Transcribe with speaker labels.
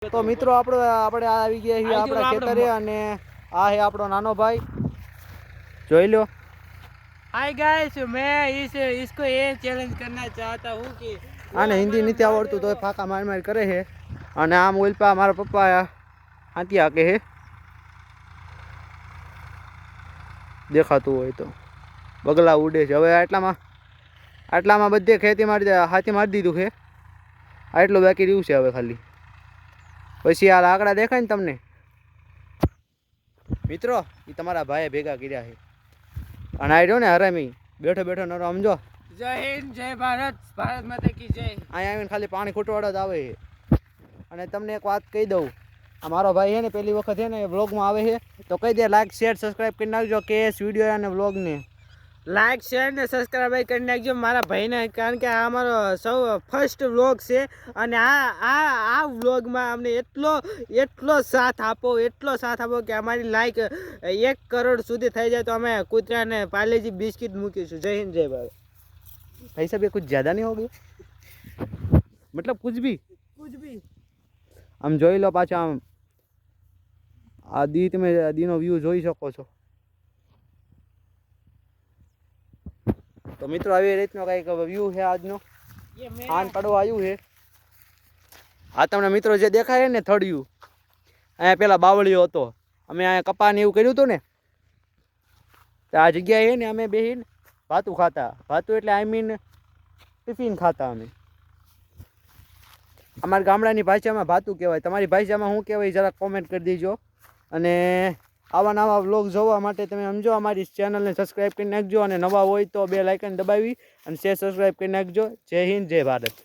Speaker 1: તો મિત્રો આપણે આવી ગયા છીએ આપણા ખેતરે અને આ હે આપણો નાનો ભાઈ જોઈ લો।
Speaker 2: हाय गाइस मैं इसको ये चैलेंज करना चाहता हूँ कि
Speaker 1: આને હિન્દી નથી આવડતું તો ફાકા માર કરે છે અને આમ ઓલપા મારા પપ્પા હાથી હાકે છે દેખાતું હોય તો બગલા ઉડે છે। હવે આટલામાં બધે ખેતી હાથી મારી દીધું છે આટલું બાકી રહ્યું છે હવે ખાલી પછી આ લાકડા દેખાય ને તમને મિત્રો એ તમારા ભાઈએ ભેગા કર્યા છે અને આ રહ્યો ને હરામી બેઠો બેઠો નરો સમજો।
Speaker 2: जय हिंद जय भारत भारत माता की जय।
Speaker 1: અહીંયા આવીને ખાલી પાણી ખૂટવાડો જ આવે છે અને તમને એક વાત કહી દઉં આ મારો ભાઈ છે ને પહેલી વખત છે ને વ્લોગમાં આવે છે તો કહી દે લાઈક શેર સબસ્ક્રાઈબ કરી નાખજો કેએસ વિડીયો અને વ્લોગને
Speaker 2: લાઈક શેર ને સબસ્ક્રાઈબ કરી નાખજો મારા ભાઈને કારણ કે આ અમારો સૌ ફર્સ્ટ વ્લોગ છે અને આ વ્લોગમાં અમને એટલો સાથ આપો કે અમારી લાઈક 1 કરોડ સુધી થઈ જાય તો અમે કૂતરાને પાર્લેજી બિસ્કિટ મૂકીશું। જય હિન્દ જય ભારત।
Speaker 1: भाई साहब ये कुछ ज़्यादा नहीं हो गया मतलब कुछ भी આમ જોઈ લો પાછા આમ આ તમે દીનો વ્યૂ જોઈ શકો છો। તો મિત્રો આવી રીતનો કંઈક વ્યૂ છે આજનો આન પડવા આવ્યું છે આ તમને મિત્રો જે દેખાય ને થડિયું અહીંયા પેલા બાવળીઓ હતો અમે અહીંયા કપા ને એવું કર્યું હતું ને તો આ જગ્યાએ ને અમે બેહીને ભાતું ખાતા ભાતું એટલે આઈ મીન ટિફિન ખાતા અમે અમારા ગામડાની ભાષામાં ભાતું કહેવાય તમારી ભાષામાં શું કહેવાય જરા કોમેન્ટ કરી દેજો અને આવા નવા વ્લોગ જોવા માટે તમે સમજો અમારી ચેનલને સબસ્ક્રાઈબ કરી નાખજો અને નવા હોય તો બેલ આઇકન દબાવી અને શેર સબસ્ક્રાઈબ કરી નાખજો। જય હિન્દ જય ભારત।